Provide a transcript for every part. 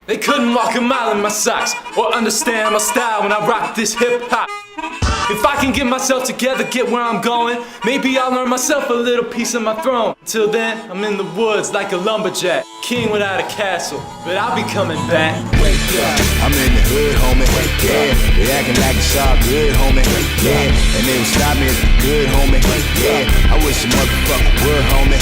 They couldn't walk a mile in my socks or understand my style when I rock this hip-hop. If I can get myself together, get where I'm going, maybe I'll earn myself a little piece of my throne. Till then, I'm in the woods like a lumberjack, king without a castle, but I'll be coming back. Wake up. I'm in the hood, homie. Yeah, they acting like it's all good, homie. Yeah, and they would stop me if it's good, homie. Yeah, I wish a motherfucker would, homie.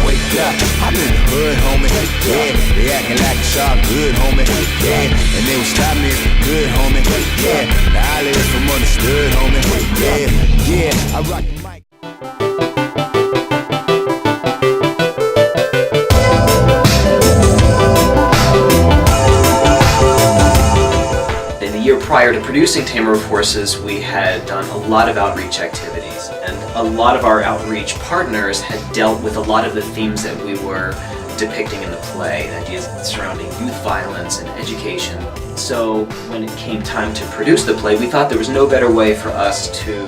Wake up. I'm in the hood, homie. Yeah, they acting like it's all good, homie. Yeah, and they would stop me if it's good, homie. Yeah, now I live from understood, homie. Yeah, yeah, I rock the mic. In the year prior to producing Tamer of Horses, we had done a lot of outreach activities, and a lot of our outreach partners had dealt with a lot of the themes that we were depicting in the play, ideas surrounding youth violence and education. So when it came time to produce the play, we thought there was no better way for us to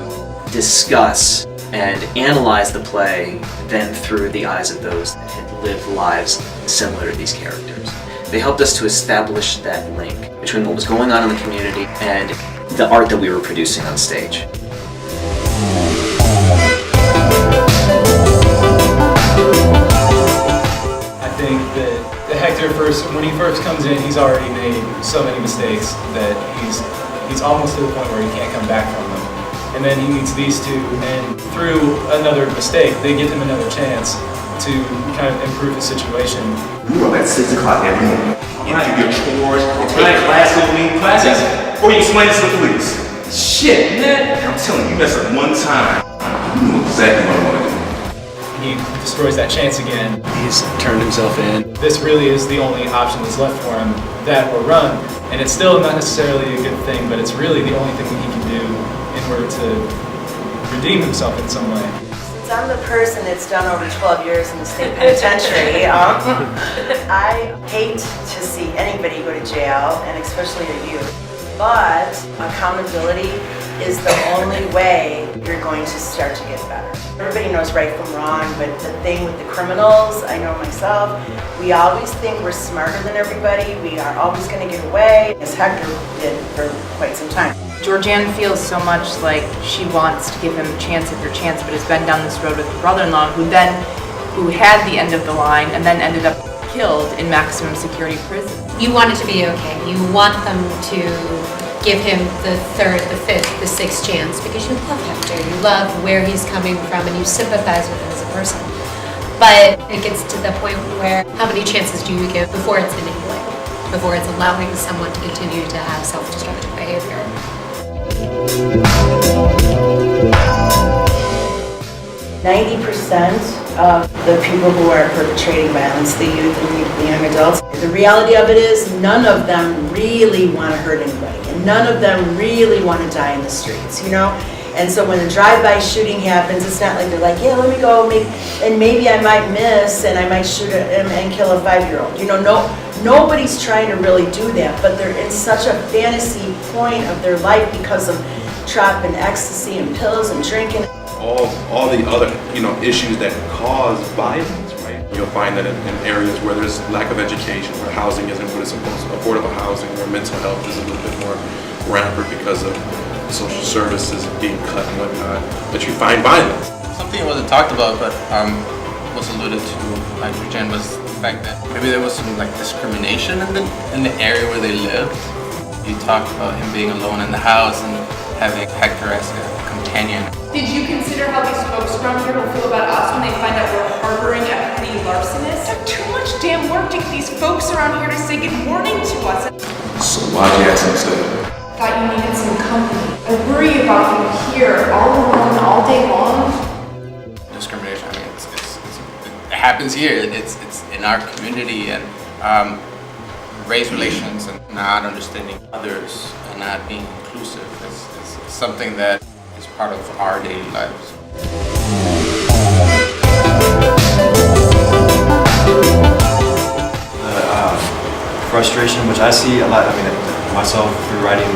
discuss and analyze the play than through the eyes of those that had lived lives similar to these characters. They helped us to establish that link between what was going on in the community and the art that we were producing on stage. I think that Hector when he first comes in, he's already made so many mistakes that he's almost to the point where he can't come back from them. And then he meets these two, and through another mistake, they give him another chance to kind of improve the situation. You are at 6 o'clock every morning. You do your chores, you take classes with me, or you explain this to the police. Shit, man! I'm telling you, you mess up one time, you know exactly what I want to do. He destroys that chance again. He's turned himself in. This really is the only option that's left for him, that or run. And it's still not necessarily a good thing, but it's really the only thing that he can do in order to redeem himself in some way. Since I'm the person that's done over 12 years in the state penitentiary, I hate to see anybody go to jail, and especially a youth. But accountability is the only way you're going to start to get better. Everybody knows right from wrong, but the thing with the criminals, I know myself, we always think we're smarter than everybody, we are always going to get away, as Hector did for quite some time. Georgianne feels so much like she wants to give him chance after chance, but has been down this road with her brother-in-law, who had the end of the line and then ended up killed in maximum security prison. You want it to be okay. You want them to give him the third, the fifth, the sixth chance because you love Hector. You love where he's coming from and you sympathize with him as a person. But it gets to the point where how many chances do you give before it's enabling, before it's allowing someone to continue to have self-destructive behavior? 90% of the people who are perpetrating violence, the youth and the young adults, the reality of it is none of them really want to hurt anybody, and none of them really want to die in the streets, you know? And so when a drive-by shooting happens, it's not like they're like, yeah, let me go, and maybe I might miss, and I might shoot him and kill a 5-year-old. You know, nobody's trying to really do that, but they're in such a fantasy point of their life because of trap and ecstasy and pills and drinking. All the other issues that cause violence, right? You'll find that in areas where there's lack of education, where housing isn't what it's supposed to, affordable housing, where mental health is a little bit more rampant because of social services being cut and whatnot, that you find violence. Something that wasn't talked about but was alluded to by Georgianne was the fact that maybe there was some discrimination in the area where they lived. You talked about him being alone in the house and having Hector as a companion. Did you consider how these folks around here will feel about us when they find out we're harboring a petty larcenist? It's too much damn work to get these folks around here to say good morning to us. So why'd you ask him to say that? Thought you needed some company. I worry about you here all alone, all day long. Discrimination, I mean, it happens here. It's in our community, and race relations and not understanding others and not being inclusive is something that is part of our daily lives. Frustration, which I see a lot, myself through writing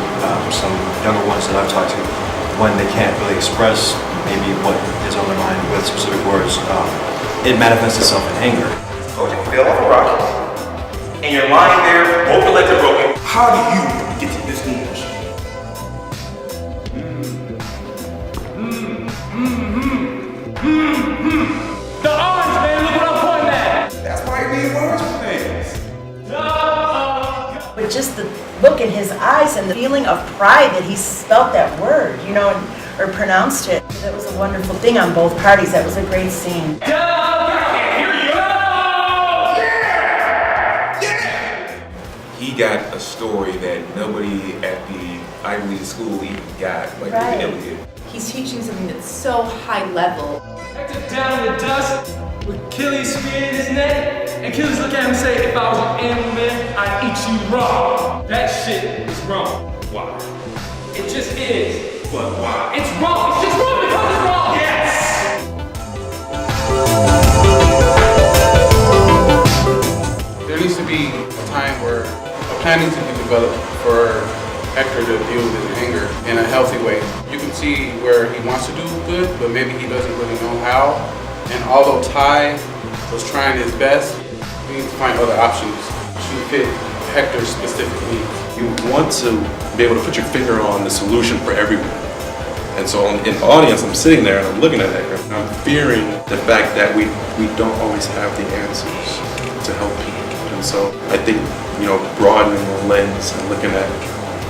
some younger ones that I've talked to, when they can't really express maybe what is on their mind with specific words, it manifests itself in anger. Oh, you feel like a rock? and you're lying there, both your legs are broken, how do you get to this conclusion? The orange, man, look what I'm pointing at. That's why you need words for things. But just the look in his eyes and the feeling of pride that he spelt that word, you know, or pronounced it. That was a wonderful thing on both parties. That was a great scene. He got a story that nobody at the Ivy League school even got. Like, Right. we never did. He's teaching something that's so high level. Hector down in the dust with Achilles spear in his neck. And Achilles look at him and say, if I was an animal man, I'd eat you raw. That shit is wrong. Why? It just is. But why? It's wrong. It's just wrong because it's wrong. Yes! There needs to be a time where a plan needs to be developed for Hector to deal with his anger in a healthy way. You can see where he wants to do good, but maybe he doesn't really know how. And although Ty was trying his best, we need to find other options to fit Hector's specific needs. You want to be able to put your finger on the solution for everyone. And so in the audience, I'm sitting there and I'm looking at Hector, and I'm fearing the fact that we don't always have the answers to help people. And so I think, broadening the lens and looking at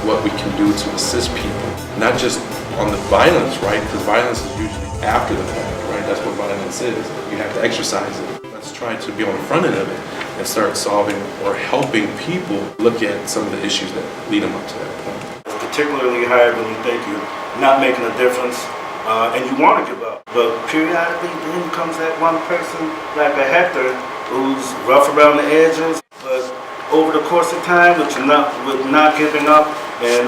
what we can do to assist people, not just on the violence, right? Because violence is usually after the fact, right? That's what violence is. You have to exercise it. Let's try to be on the front end of it and start solving or helping people look at some of the issues that lead them up to that point. Particularly hard when you think you're not making a difference and you want to give up. But periodically then comes that one person like a Hector who's rough around the edges, but over the course of time with not giving up and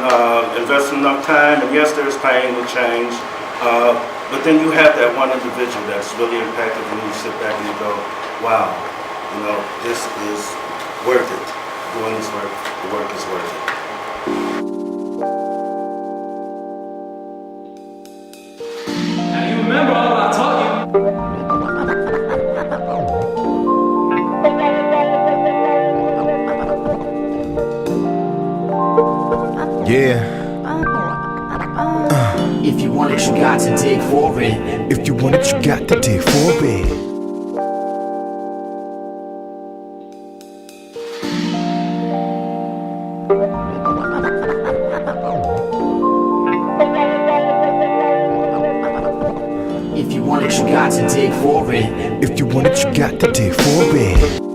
investing enough time, and yes, there's pain and change, but then you have that one individual that's really impacted when you sit back and you go, wow, this is worth it. Doing this work, the work is worth it. Now you remember all I taught you. Yeah. If you want it, you got to dig for it. If you want it, you got to dig for it. If you want it, you got to dig for it. If you want it, you got to dig for it.